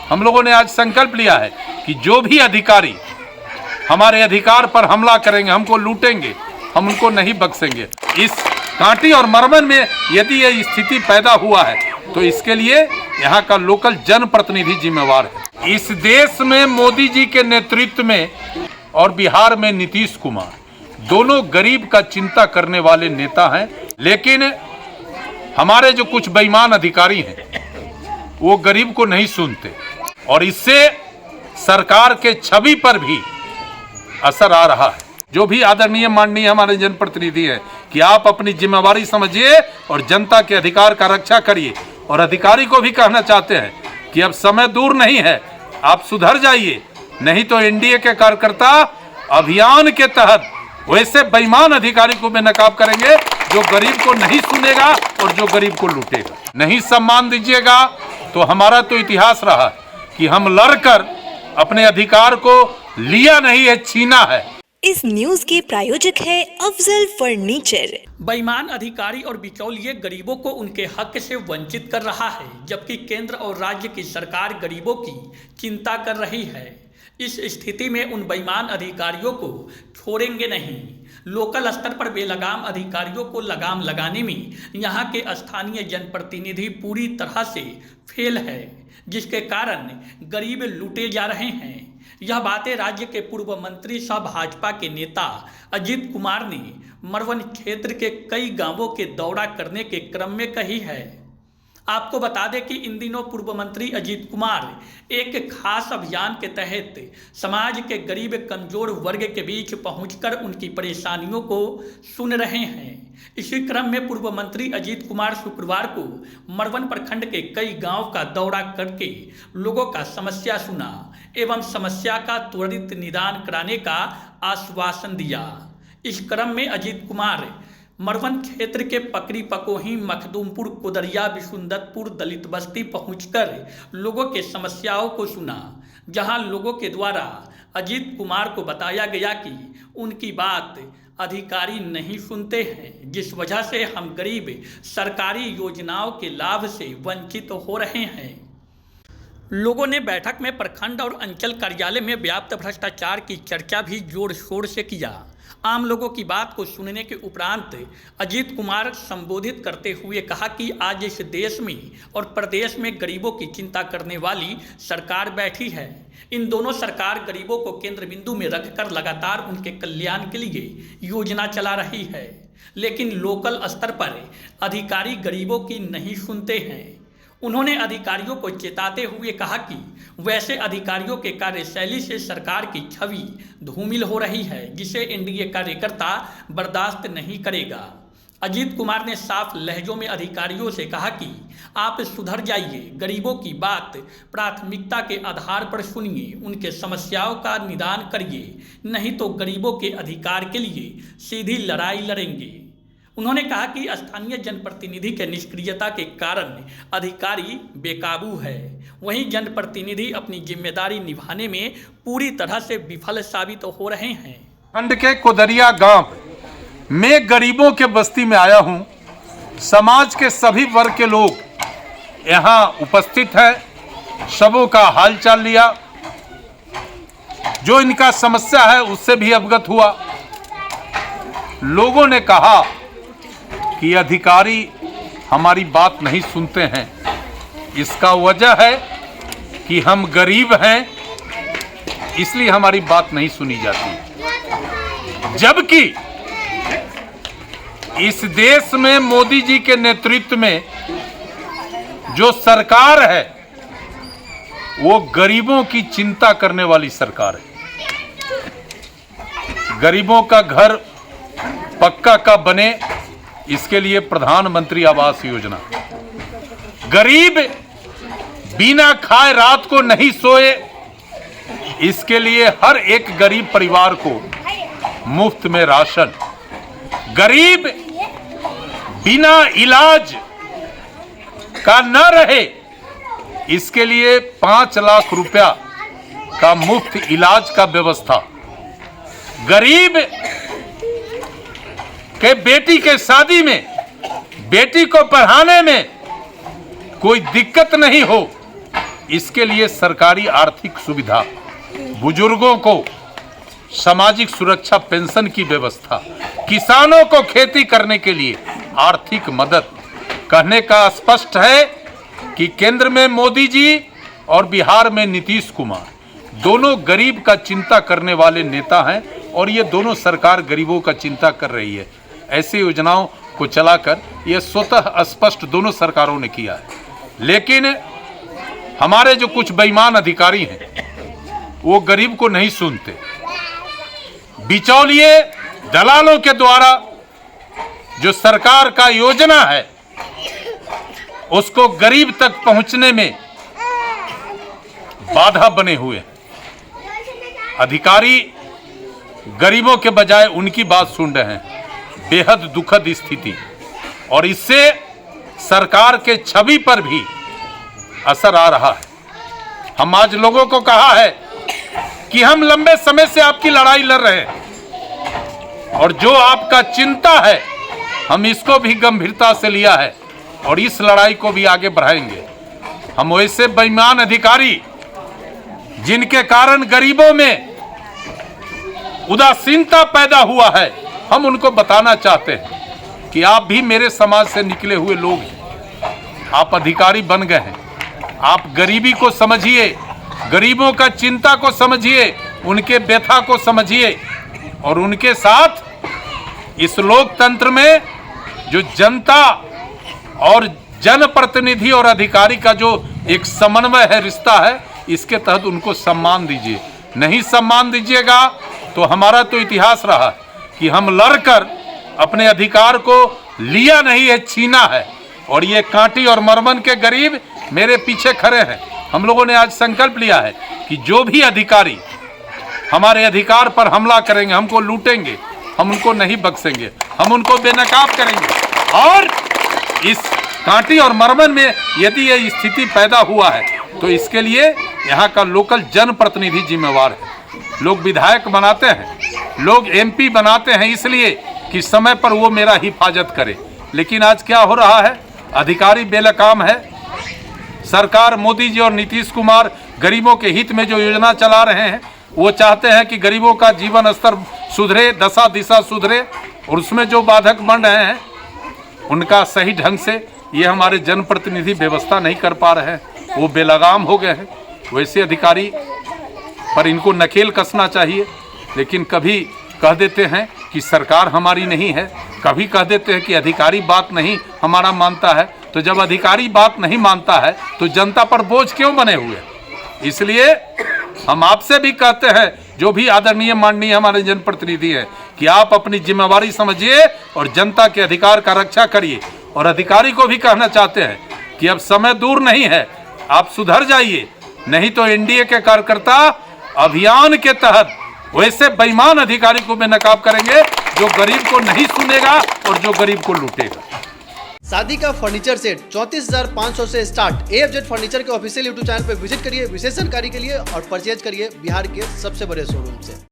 हम लोगों ने आज संकल्प लिया है कि जो भी अधिकारी हमारे अधिकार पर हमला करेंगे, हमको लूटेंगे, हम उनको नहीं बख्शेंगे। इस कांटी और मरमन में यदि ये स्थिति पैदा हुआ है तो इसके लिए यहाँ का लोकल जनप्रतिनिधि जिम्मेवार है। इस देश में मोदी जी के नेतृत्व में और बिहार में नीतीश कुमार दोनों गरीब का चिंता करने वाले नेता हैं, लेकिन हमारे जो कुछ बेईमान अधिकारी हैं वो गरीब को नहीं सुनते और इससे सरकार के छवि पर भी असर आ रहा है। जो भी आदरणीय माननीय हमारे जनप्रतिनिधि है कि आप अपनी जिम्मेवारी समझिए और जनता के अधिकार का रक्षा करिए। और अधिकारी को भी कहना चाहते हैं कि अब समय दूर नहीं है, आप सुधर जाइए, नहीं तो एनडीए के कार्यकर्ता अभियान के तहत वैसे बेईमान अधिकारी को बेनकाब करेंगे जो गरीब को नहीं सुनेगा और जो गरीब को लूटेगा। नहीं सम्मान दीजिएगा तो हमारा तो इतिहास रहा है कि हम लड़कर अपने अधिकार को लिया नहीं है, छीना है। इस न्यूज के प्रायोजक है अफजल फर्नीचर। बेईमान अधिकारी और बिचौलिए गरीबों को उनके हक से वंचित कर रहा है, जबकि केंद्र और राज्य की सरकार गरीबों की चिंता कर रही है। इस स्थिति में उन बेईमान अधिकारियों को छोड़ेंगे नहीं। लोकल स्तर पर बेलगाम अधिकारियों को लगाम लगाने में यहाँ के स्थानीय जनप्रतिनिधि पूरी तरह से फेल है, जिसके कारण गरीब लूटे जा रहे हैं। यह बातें राज्य के पूर्व मंत्री सह भाजपा के नेता अजीत कुमार ने मरवन क्षेत्र के कई गांवों के दौरा करने के क्रम में कही है। आपको बता दें कि इन दिनों पूर्व मंत्री अजीत कुमार एक खास अभियान के तहत समाज के गरीब कमजोर वर्ग के बीच पहुंचकर उनकी परेशानियों को सुन रहे हैं। इसी क्रम में पूर्व मंत्री अजीत कुमार शुक्रवार को मरवन प्रखंड के कई गांव का दौरा करके लोगों का समस्या सुना एवं समस्या का त्वरित निदान कराने का आश्वासन दिया। इस क्रम में अजीत कुमार मरवन क्षेत्र के पकरी पकोही, मखदूमपुर, कुदरिया, विशुंदतपुर दलित बस्ती पहुंचकर लोगों के समस्याओं को सुना, जहां लोगों के द्वारा अजीत कुमार को बताया गया कि उनकी बात अधिकारी नहीं सुनते हैं, जिस वजह से हम गरीब सरकारी योजनाओं के लाभ से वंचित हो रहे हैं। लोगों ने बैठक में प्रखंड और अंचल कार्यालय में व्याप्त भ्रष्टाचार की चर्चा भी जोर शोर से किया। आम लोगों की बात को सुनने के उपरांत अजीत कुमार संबोधित करते हुए कहा कि आज इस देश में और प्रदेश में गरीबों की चिंता करने वाली सरकार बैठी है। इन दोनों सरकार गरीबों को केंद्र बिंदु में रखकर लगातार उनके कल्याण के लिए योजना चला रही है, लेकिन लोकल स्तर पर अधिकारी गरीबों की नहीं सुनते हैं। उन्होंने अधिकारियों को चेताते हुए कहा कि वैसे अधिकारियों के कार्यशैली से सरकार की छवि धूमिल हो रही है, जिसे एनडीए कार्यकर्ता बर्दाश्त नहीं करेगा। अजीत कुमार ने साफ लहजों में अधिकारियों से कहा कि आप सुधर जाइए, गरीबों की बात प्राथमिकता के आधार पर सुनिए, उनके समस्याओं का निदान करिए, नहीं तो गरीबों के अधिकार के लिए सीधी लड़ाई लड़ेंगे। उन्होंने कहा कि स्थानीय जनप्रतिनिधि के निष्क्रियता के कारण अधिकारी बेकाबू है, वहीं जनप्रतिनिधि अपनी जिम्मेदारी निभाने में पूरी तरह से विफल साबित हो रहे हैं। खंड के कुदरिया गांव में गरीबों के बस्ती में आया हूं। समाज के सभी वर्ग के लोग यहां उपस्थित हैं। सबों का हालचाल लिया, जो इनका समस्या है उससे भी अवगत हुआ। लोगों ने कहा कि अधिकारी हमारी बात नहीं सुनते हैं। इसका वजह है कि हम गरीब हैं, इसलिए हमारी बात नहीं सुनी जाती। जबकि इस देश में मोदी जी के नेतृत्व में जो सरकार है वो गरीबों की चिंता करने वाली सरकार है। गरीबों का घर पक्का का बने, इसके लिए प्रधानमंत्री आवास योजना। गरीब बिना खाए रात को नहीं सोए, इसके लिए हर एक गरीब परिवार को मुफ्त में राशन। गरीब बिना इलाज का न रहे, इसके लिए 5 लाख रुपया का मुफ्त इलाज का व्यवस्था। गरीब के बेटी के शादी में, बेटी को पढ़ाने में कोई दिक्कत नहीं हो, इसके लिए सरकारी आर्थिक सुविधा, बुजुर्गों को सामाजिक सुरक्षा पेंशन की व्यवस्था, किसानों को खेती करने के लिए आर्थिक मदद। कहने का स्पष्ट है कि केंद्र में मोदी जी और बिहार में नीतीश कुमार दोनों गरीब का चिंता करने वाले नेता हैं और ये दोनों सरकार गरीबों का चिंता कर रही है। ऐसी योजनाओं को चलाकर ये स्वतः स्पष्ट दोनों सरकारों ने किया है। लेकिन हमारे जो कुछ बेईमान अधिकारी हैं वो गरीब को नहीं सुनते। बिचौलिए दलालों के द्वारा जो सरकार का योजना है उसको गरीब तक पहुंचने में बाधा बने हुए हैं। अधिकारी गरीबों के बजाय उनकी बात सुन रहे हैं। बेहद दुखद स्थिति, और इससे सरकार के छवि पर भी असर आ रहा है। हम आज लोगों को कहा है कि हम लंबे समय से आपकी लड़ाई लड़ रहे हैं और जो आपका चिंता है हम इसको भी गंभीरता से लिया है और इस लड़ाई को भी आगे बढ़ाएंगे। हम वैसे बेईमान अधिकारी जिनके कारण गरीबों में उदासीनता पैदा हुआ है, हम उनको बताना चाहते हैं कि आप भी मेरे समाज से निकले हुए लोग हैं। आप अधिकारी बन गए हैं, आप गरीबी को समझिए, गरीबों का चिंता को समझिए, उनके व्यथा को समझिए और उनके साथ इस लोकतंत्र में जो जनता और जनप्रतिनिधि और अधिकारी का जो एक समन्वय है, रिश्ता है, इसके तहत उनको सम्मान दीजिए। नहीं सम्मान दीजिएगा तो हमारा तो इतिहास रहा है कि हम लड़कर अपने अधिकार को लिया नहीं है, छीना है। और ये कांटी और मरमन के गरीब मेरे पीछे खड़े हैं। हम लोगों ने आज संकल्प लिया है कि जो भी अधिकारी हमारे अधिकार पर हमला करेंगे, हमको लूटेंगे, हम उनको नहीं बख्शेंगे, हम उनको बेनकाब करेंगे। और इस कांटी और मरमन में यदि ये स्थिति पैदा हुआ है तो इसके लिए यहाँ का लोकल जनप्रतिनिधि जिम्मेवार है। लोग विधायक बनाते हैं, लोग एमपी बनाते हैं इसलिए कि समय पर वो मेरा हिफाजत करे। लेकिन आज क्या हो रहा है, अधिकारी बेलगाम है। सरकार मोदी जी और नीतीश कुमार गरीबों के हित में जो योजना चला रहे हैं वो चाहते हैं कि गरीबों का जीवन स्तर सुधरे, दशा दिशा सुधरे, और उसमें जो बाधक बन रहे हैं उनका सही ढंग से ये हमारे जनप्रतिनिधि व्यवस्था नहीं कर पा रहे हैं, वो बेलगाम हो गए हैं। वैसे अधिकारी पर इनको नकेल कसना चाहिए। लेकिन कभी कह देते हैं कि सरकार हमारी नहीं है, कभी कह देते हैं कि अधिकारी बात नहीं हमारा मानता है। तो जब अधिकारी बात नहीं मानता है तो जनता पर बोझ क्यों बने हुए? इसलिए हम आपसे भी कहते हैं, जो भी आदरणीय माननीय हमारे जनप्रतिनिधि हैं, कि आप अपनी जिम्मेवारी समझिए और जनता के अधिकार का रक्षा करिए। और अधिकारी को भी कहना चाहते हैं कि अब समय दूर नहीं है, आप सुधर जाइए, नहीं तो एनडीए के कार्यकर्ता अभियान के तहत वैसे बेईमान अधिकारी को बेनकाब करेंगे जो गरीब को नहीं सुनेगा और जो गरीब को लूटेगा। शादी का फर्नीचर सेट 34,500 से स्टार्ट। AFZ फर्नीचर के ऑफिशियल यूट्यूब चैनल पर विजिट करिए विशेष जानकारी के लिए और परचेज करिए बिहार के सबसे बड़े शोरूम से।